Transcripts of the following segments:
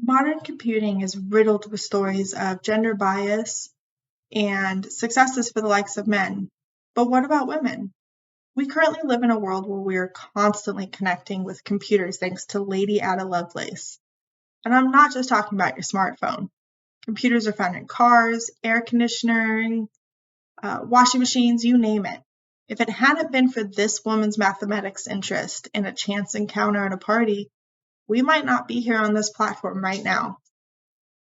Modern computing is riddled with stories of gender bias and successes for the likes of men. But what about women? We currently live in a world where we are constantly connecting with computers thanks to Lady Ada Lovelace. And I'm not just talking about your smartphone. Computers are found in cars, air conditioning, washing machines, you name it. If it hadn't been for this woman's mathematics interest and a chance encounter at a party, we might not be here on this platform right now.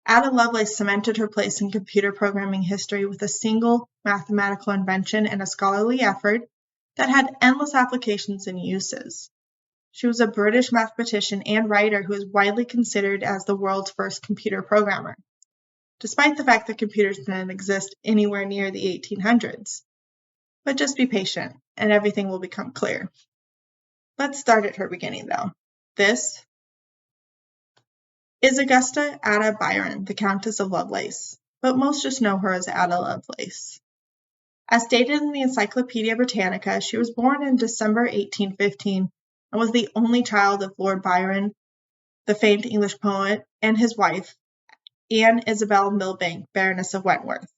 Ada Lovelace cemented her place in computer programming history with a single mathematical invention and a scholarly effort that had endless applications and uses. She was a British mathematician and writer who is widely considered as the world's first computer programmer, despite the fact that computers didn't exist anywhere near the 1800s. But just be patient, and everything will become clear. Let's start at her beginning, though. This is Augusta Ada Byron, the Countess of Lovelace, but most just know her as Ada Lovelace. As stated in the Encyclopedia Britannica, she was born in December 1815 and was the only child of Lord Byron, the famed English poet, and his wife, Anne Isabel Milbank, Baroness of Wentworth.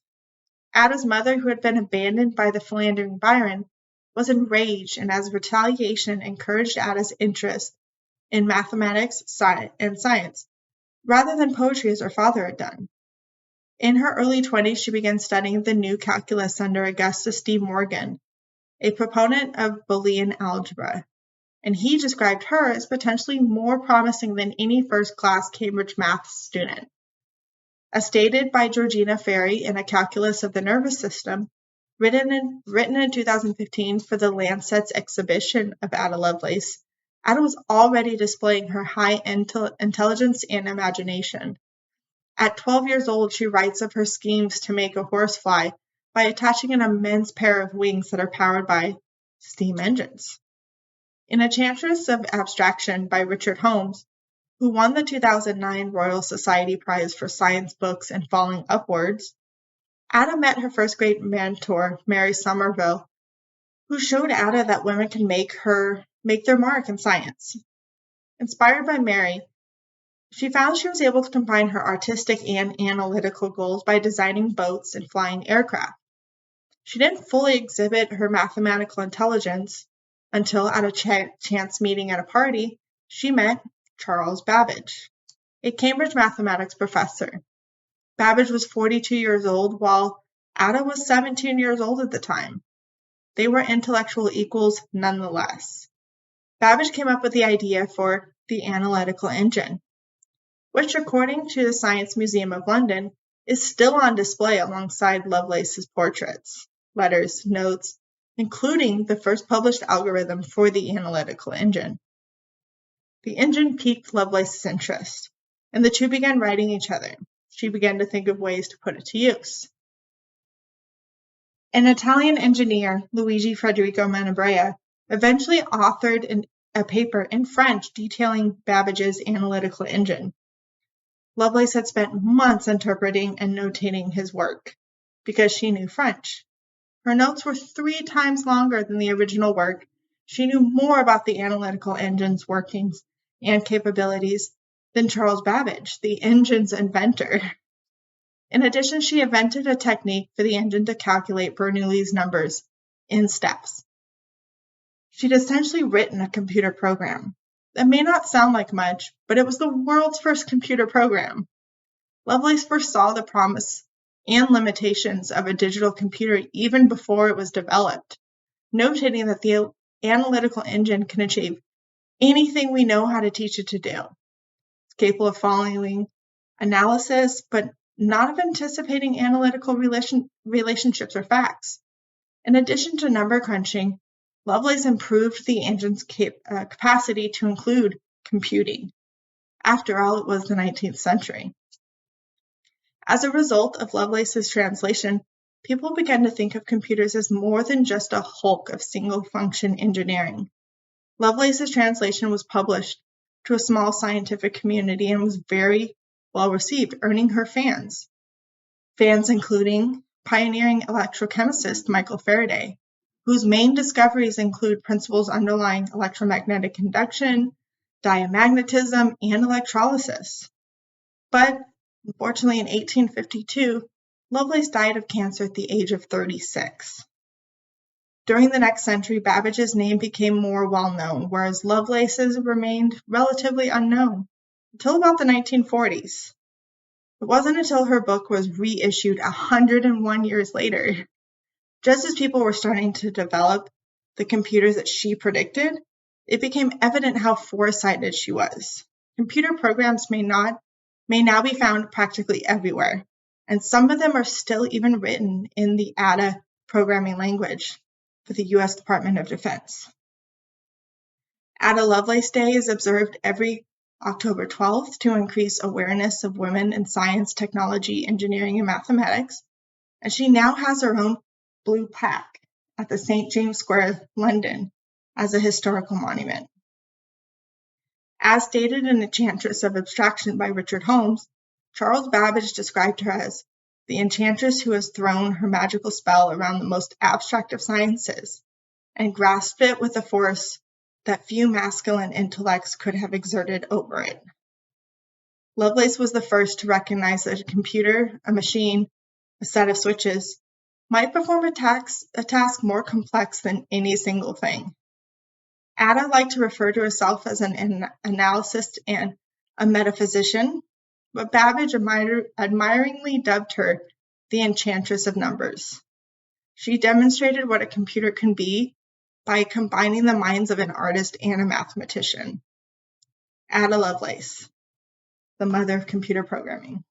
Ada's mother, who had been abandoned by the philandering Byron, was enraged and as retaliation encouraged Ada's interest in mathematics and science, rather than poetry as her father had done. In her early 20s, she began studying the new calculus under Augustus D. Morgan, a proponent of Boolean algebra, and he described her as potentially more promising than any first-class Cambridge math student. As stated by Georgina Ferry in A Calculus of the Nervous System, written in 2015 for the Lancet's exhibition of Ada Lovelace, Ada was already displaying her high intelligence and imagination. At 12 years old, she writes of her schemes to make a horse fly by attaching an immense pair of wings that are powered by steam engines. In Enchantress of Abstraction by Richard Holmes, who won the 2009 Royal Society Prize for Science Books and Falling Upwards, Ada met her first-grade mentor, Mary Somerville, who showed Ada that women can make their mark in science. Inspired by Mary, she found she was able to combine her artistic and analytical goals by designing boats and flying aircraft. She didn't fully exhibit her mathematical intelligence until, at a chance meeting at a party, she met Charles Babbage, a Cambridge mathematics professor. Babbage was 42 years old, while Ada was 17 years old at the time. They were intellectual equals nonetheless. Babbage came up with the idea for the analytical engine, which, according to the Science Museum of London, is still on display alongside Lovelace's portraits, letters, notes, including the first published algorithm for the analytical engine. The engine piqued Lovelace's interest, and the two began writing each other. She began to think of ways to put it to use. An Italian engineer, Luigi Federico Menabrea, eventually authored a paper in French detailing Babbage's analytical engine. Lovelace had spent months interpreting and notating his work because she knew French. Her notes were 3 times longer than the original work. She knew more about the analytical engine's workings and capabilities than Charles Babbage, the engine's inventor. In addition, she invented a technique for the engine to calculate Bernoulli's numbers in steps. She'd essentially written a computer program. That may not sound like much, but it was the world's first computer program. Lovelace foresaw the promise and limitations of a digital computer even before it was developed, notating that the analytical engine can achieve anything we know how to teach it to do. It's capable of following analysis, but not of anticipating analytical relationships or facts. In addition to number crunching, Lovelace improved the engine's capacity to include computing. After all, it was the 19th century. As a result of Lovelace's translation, people began to think of computers as more than just a hulk of single-function engineering. Lovelace's translation was published to a small scientific community and was very well received, earning her fans. Fans including pioneering electrochemist Michael Faraday, whose main discoveries include principles underlying electromagnetic induction, diamagnetism, and electrolysis. But unfortunately, in 1852, Lovelace died of cancer at the age of 36. During the next century, Babbage's name became more well-known, whereas Lovelace's remained relatively unknown until about the 1940s. It wasn't until her book was reissued 101 years later, just as people were starting to develop the computers that she predicted, it became evident how foresighted she was. Computer programs may now be found practically everywhere, and some of them are still even written in the Ada programming language for the U.S. Department of Defense. Ada Lovelace Day is observed every October 12th to increase awareness of women in science, technology, engineering, and mathematics, and she now has her own blue plaque at the St. James Square, London, as a historical monument. As stated in Enchantress of Abstraction by Richard Holmes, Charles Babbage described her as the enchantress who has thrown her magical spell around the most abstract of sciences and grasped it with a force that few masculine intellects could have exerted over it. Lovelace was the first to recognize that a computer, a machine, a set of switches, might perform a task more complex than any single thing. Ada liked to refer to herself as an analyst and a metaphysician, but Babbage admiringly dubbed her the Enchantress of Numbers. She demonstrated what a computer can be by combining the minds of an artist and a mathematician. Ada Lovelace, the mother of computer programming.